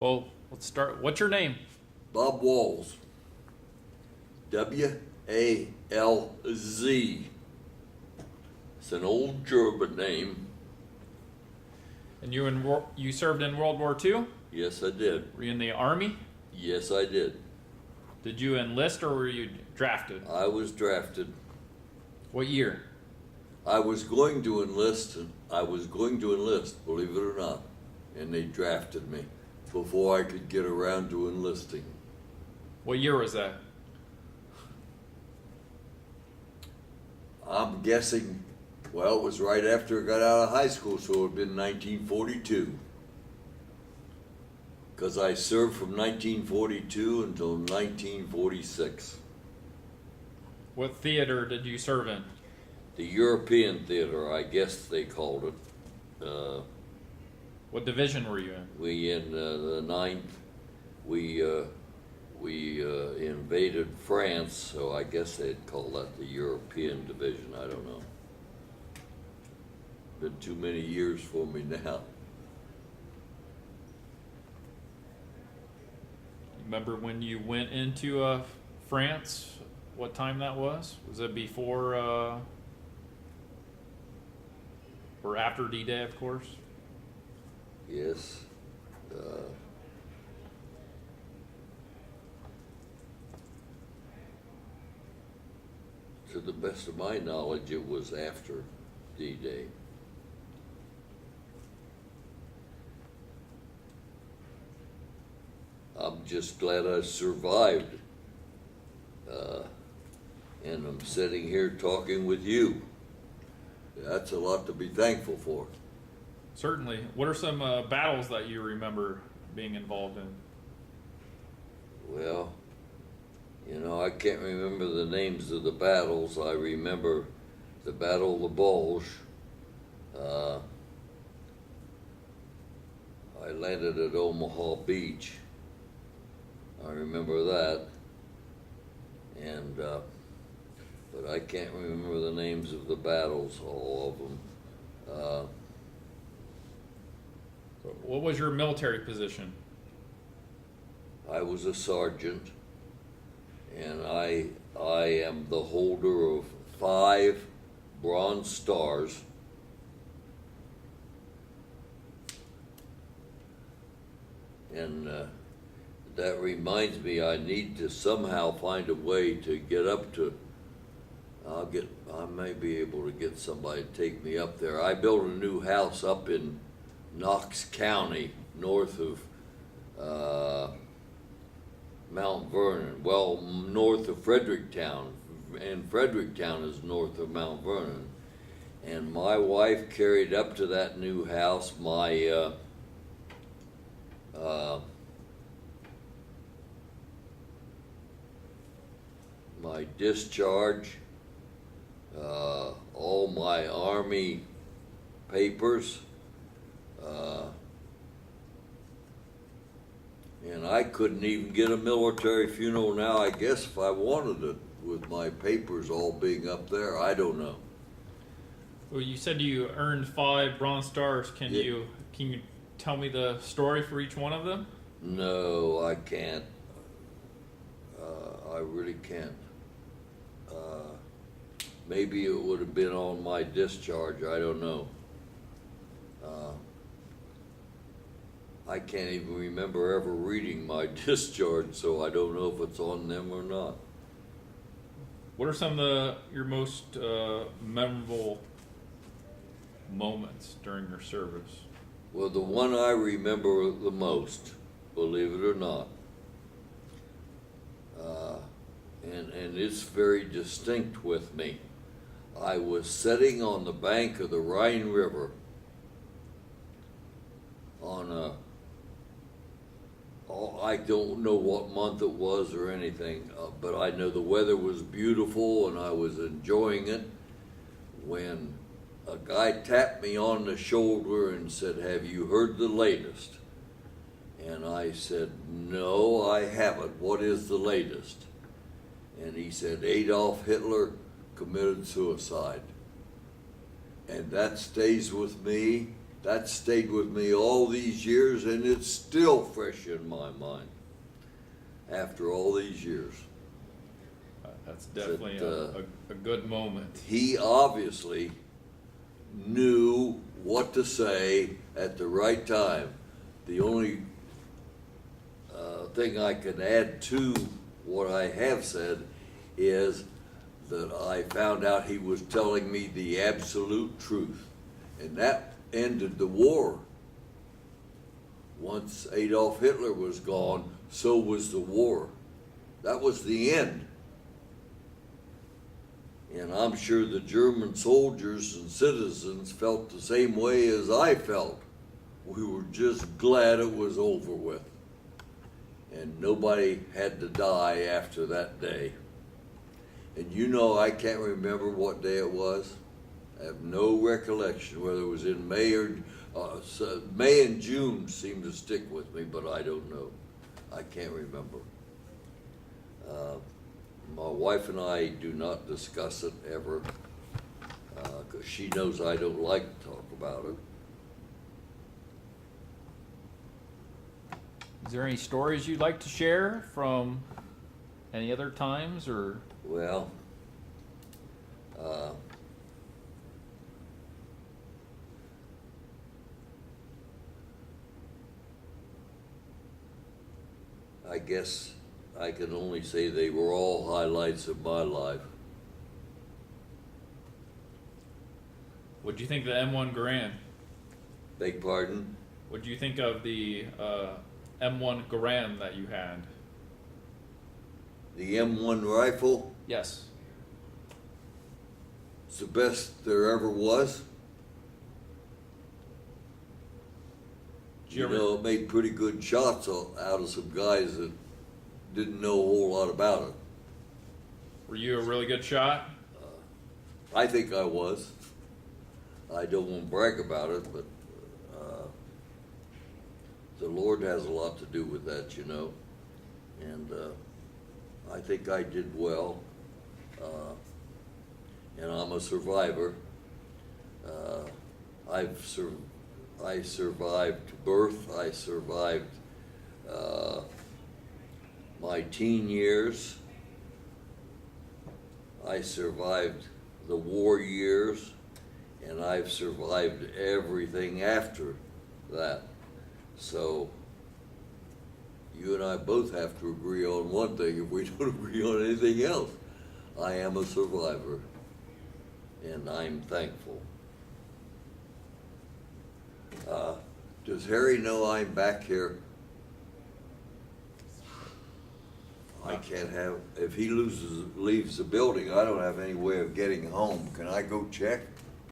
Well, let's start. What's your name? Bob Walz. W-A-L-Z. It's an old German name. And you served in World War II? Yes, I did. Were you in the Army? Yes, I did. Did you enlist or were you drafted? I was drafted. What year? I was going to enlist, believe it or not, and they drafted me before I could get around to enlisting. What year was that? I'm guessing, well, it was right after I got out of high school, so it would have been 1942. Because I served from 1942 until 1946. What theater did you serve in? The European theater, I guess they called it. What division were you in? We in the 9th, we invaded France, so I guess they'd call that the European division. I don't know. Been too many years for me now. Remember when you went into France? What time that was? Was it before or after D-Day, of course? Yes. To the best of my knowledge, it was after D-Day. I'm just glad I survived. And I'm sitting here talking with you. That's a lot to be thankful for. Certainly. What are some battles that you remember being involved in? Well, you know, I can't remember the names of the battles. I remember the Battle of the Bulge. I landed at Omaha Beach. I remember that. And, but I can't remember the names of the battles, all of them. What was your military position? I was a sergeant, and I am the holder of 5 Bronze Stars. And that reminds me, I need to somehow find a way to get up to, I may be able to get somebody to take me up there. I built a new house up in Knox County, north of Mount Vernon, well, north of Fredericktown, and Fredericktown is north of Mount Vernon. And my wife carried up to that new house my my discharge, all my Army papers, and I couldn't even get a military funeral now, I guess, if I wanted it, with my papers all being up there. I don't know. Well, you said you earned 5 Bronze Stars. Can you tell me the story for each one of them? No, I can't. I really can't. Maybe it would have been on my discharge. I don't know. I can't even remember ever reading my discharge, so I don't know if it's on them or not. What are some of your most memorable moments during your service? Well, the one I remember the most, believe it or not, and it's very distinct with me. I was sitting on the bank of the Rhine River on I don't know what month it was or anything, but I know the weather was beautiful and I was enjoying it when a guy tapped me on the shoulder and said, "Have you heard the latest?" And I said, "No, I haven't. What is the latest?" And he said, "Adolf Hitler committed suicide." And that stays with me, that stayed with me all these years, and it's still fresh in my mind after all these years. That's definitely a good moment. He obviously knew what to say at the right time. The only thing I can add to what I have said is that I found out he was telling me the absolute truth, and that ended the war. Once Adolf Hitler was gone, so was the war. That was the end. And I'm sure the German soldiers and citizens felt the same way as I felt. We were just glad it was over with. And nobody had to die after that day. And you know, I can't remember what day it was. I have no recollection whether it was in May or May and June seem to stick with me, but I don't know. I can't remember. My wife and I do not discuss it ever, because she knows I don't like to talk about it. Is there any stories you'd like to share from any other times, or? Well, I guess I can only say they were all highlights of my life. What do you think of the M1 Garand? Beg pardon? What do you think of the M1 Garand that you had? The M1 rifle, Yes. it's the best there ever was. Did you You ever- know, it made pretty good shots out of some guys that didn't know a whole lot about it. Were you a really good shot? I think I was. I don't want to brag about it, but the Lord has a lot to do with that, you know. And I think I did well. And I'm a survivor. I survived birth. I survived my teen years. I survived the war years, and I've survived everything after that. So you and I both have to agree on one thing if we don't agree on anything else. I am a survivor, and I'm thankful. Does Harry know I'm back here? I can't have, if he leaves the building, I don't have any way of getting home. Can I go check?